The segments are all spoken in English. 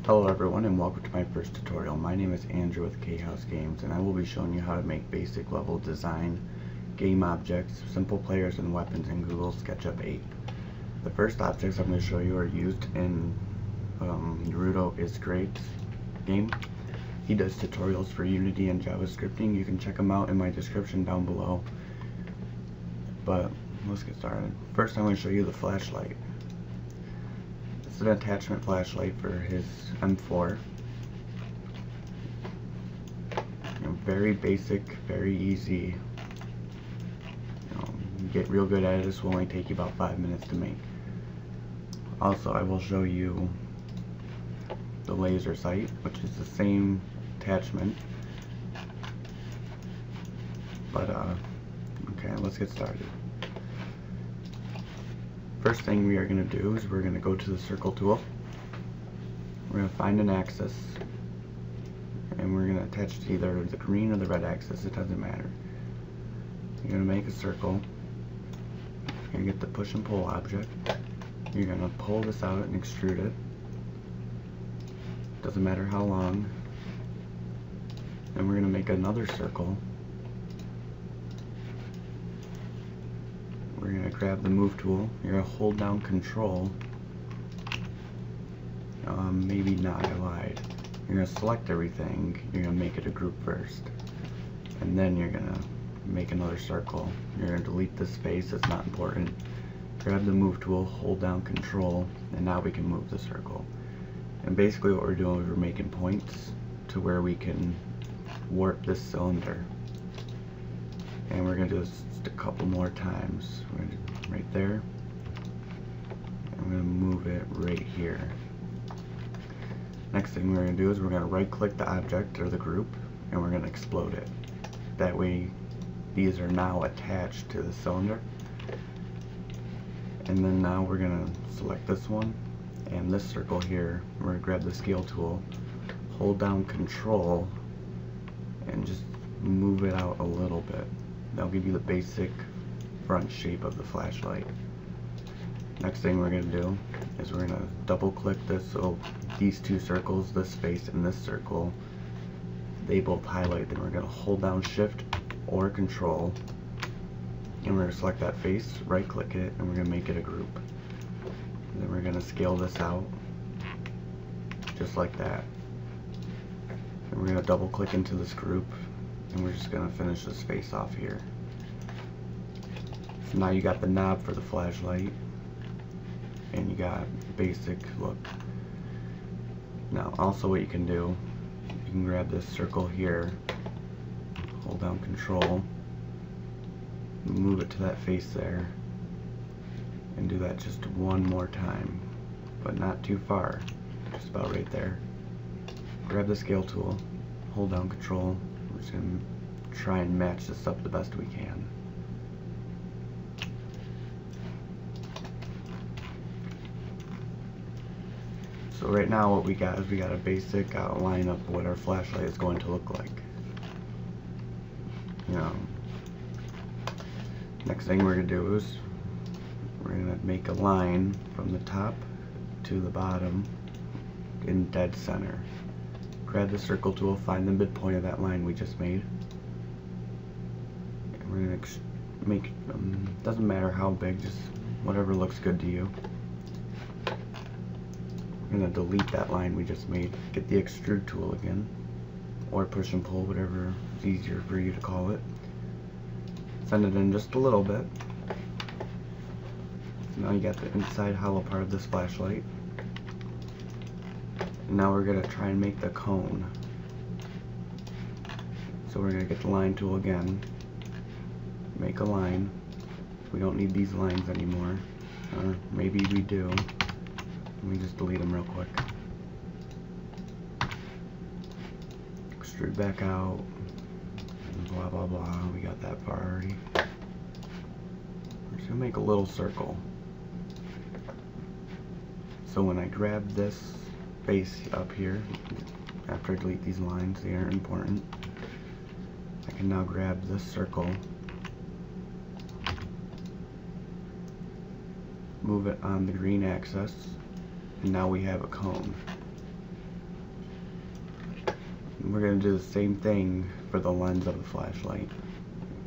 Hello everyone and welcome to my first tutorial. My name is Andrew with K-House Games and I will be showing you how to make basic level design, game objects, simple players and weapons in Google Sketchup 8. The first objects I'm going to show you are used in Naruto is Great's game. He does tutorials for Unity and JavaScripting. You can check them out in my description down below. But let's get started. First I'm going to show you the flashlight. An attachment flashlight for his M4. Very basic, very easy. You get real good at it. This will only take you about 5 minutes to make. Also, I will show you the laser sight, which is the same attachment. But okay, let's get started. First thing we are going to do is we're going to go to the circle tool. We're going to find an axis and we're going to attach to either the green or the red axis, it doesn't matter. You're going to make a circle. You're going to get the push and pull object. You're going to pull this out and extrude it. Doesn't matter how long. And we're going to make another circle. We're going to grab the move tool. You're going to hold down control. Maybe not, I lied. You're going to select everything. You're going to make it a group first. And then you're going to make another circle. You're going to delete this space, it's not important. Grab the move tool, hold down control, and now we can move the circle. And basically what we're doing is we're making points to where we can warp this cylinder. And we're going to do this just a couple more times. We're going to right there. I'm going to move it right here. Next thing we're going to do is we're going to right click the object or the group and we're going to explode it. That way these are now attached to the cylinder. And then now we're going to select this one and this circle here. We're going to grab the scale tool, hold down control, and just move it out a little bit. That'll give you the basic front shape of the flashlight. Next thing we're going to do is we're going to double click this so these two circles, this face and this circle, they both highlight. Then we're going to hold down shift or control and we're going to select that face, right click it, and we're going to make it a group. And then we're going to scale this out just like that. And we're going to double click into this group and we're just going to finish this face off here. So now you got the knob for the flashlight and you got basic look. Now also what you can do, you can grab this circle here, hold down control, move it to that face there, and do that just one more time, but not too far, just about right there. Grab the scale tool, hold down control. We're just going to try and match this up the best we can. So right now what we got is we got a basic outline of what our flashlight is going to look like. Next thing we're going to do is we're going to make a line from the top to the bottom in dead center. Grab the circle tool, find the midpoint of that line we just made. And we're going to make, doesn't matter how big, just whatever looks good to you. We're going to delete that line we just made. Get the extrude tool again, or push and pull, whatever is easier for you to call it. Send it in just a little bit. So now you got the inside hollow part of this flashlight. And now we're going to try and make the cone. So we're going to get the line tool again, make a line. We don't need these lines anymore, or maybe we do. Let me just delete them real quick. Extrude back out, and blah blah blah, we got that far already. We're just going to make a little circle. So when I grab this face up here, after I delete these lines, they aren't important, I can now grab this circle, move it on the green axis, and now we have a cone. We're going to do the same thing for the lens of the flashlight.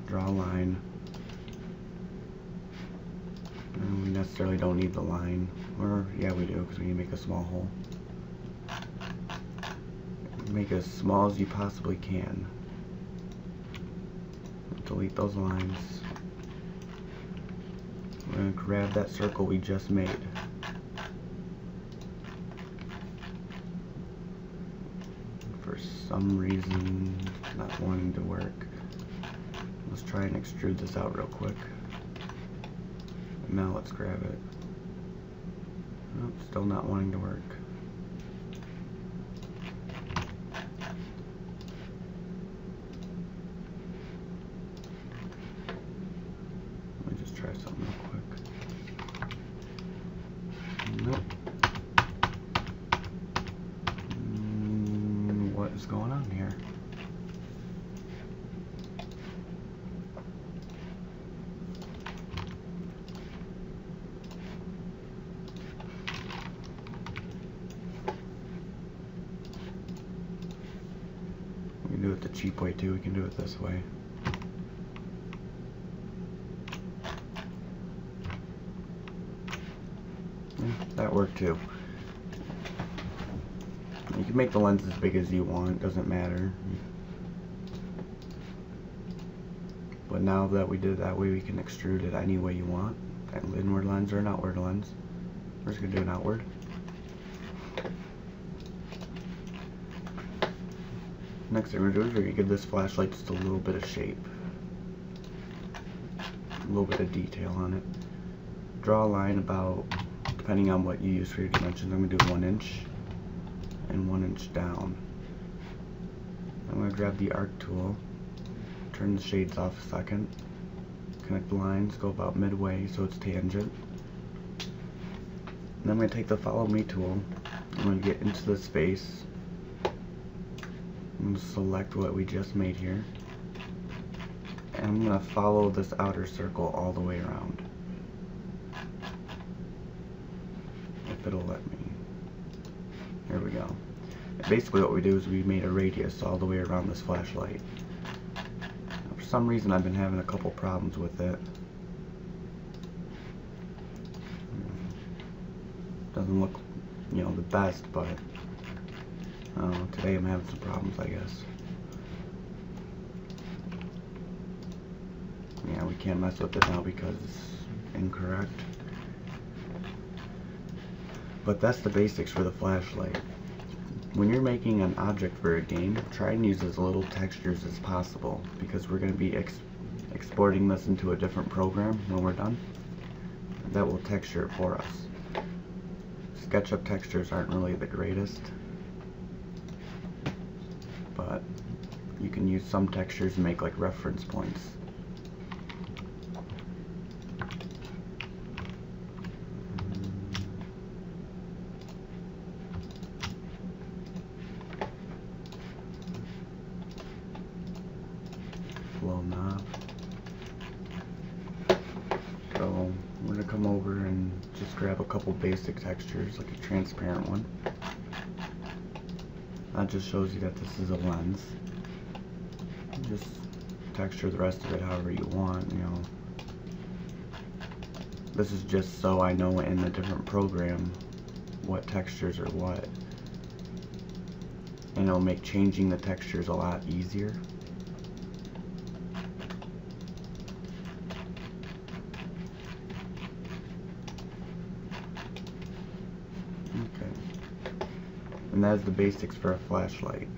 Draw a line. And we necessarily don't need the line. Or, yeah, we do, because we need to make a small hole. Make it as small as you possibly can. Delete those lines. We're going to grab that circle we just made. For some reason, not wanting to work. Let's try and extrude this out real quick. And now let's grab it. Nope, still not wanting to work. Let me just try something real quick. Nope. What is going on here? We can do it the cheap way too. We can do it this way. Yeah, that worked too. You can make the lens as big as you want, doesn't matter. But now that we did it that way, we can extrude it any way you want. An inward lens or an outward lens. We're just going to do an outward. Next thing we're going to do is we're going to give this flashlight just a little bit of shape. A little bit of detail on it. Draw a line about, depending on what you use for your dimensions, I'm going to do 1 inch. And 1 inch down. I'm going to grab the arc tool, turn the shades off a second, connect the lines, go about midway so it's tangent. And I'm going to take the follow me tool, I'm going to get into this face, I'm going to select what we just made here, and I'm going to follow this outer circle all the way around. If it'll let me. Here we go. Basically what we do is we made a radius all the way around this flashlight. Now, for some reason I've been having a couple problems with it. Doesn't look, the best, but today I'm having some problems, I guess. Yeah, we can't mess with it now because it's incorrect. But that's the basics for the flashlight. When you're making an object for a game, try and use as little textures as possible, because we're going to be exporting this into a different program when we're done. That will texture it for us. Sketchup textures aren't really the greatest, but you can use some textures and make like reference points. Flow knob. So we're going to come over and just grab a couple basic textures, like a transparent one. That just shows you that this is a lens. Just texture the rest of it however you want, This is just so I know in a different program what textures are what. And it'll make changing the textures a lot easier. Okay. And that's the basics for a flashlight.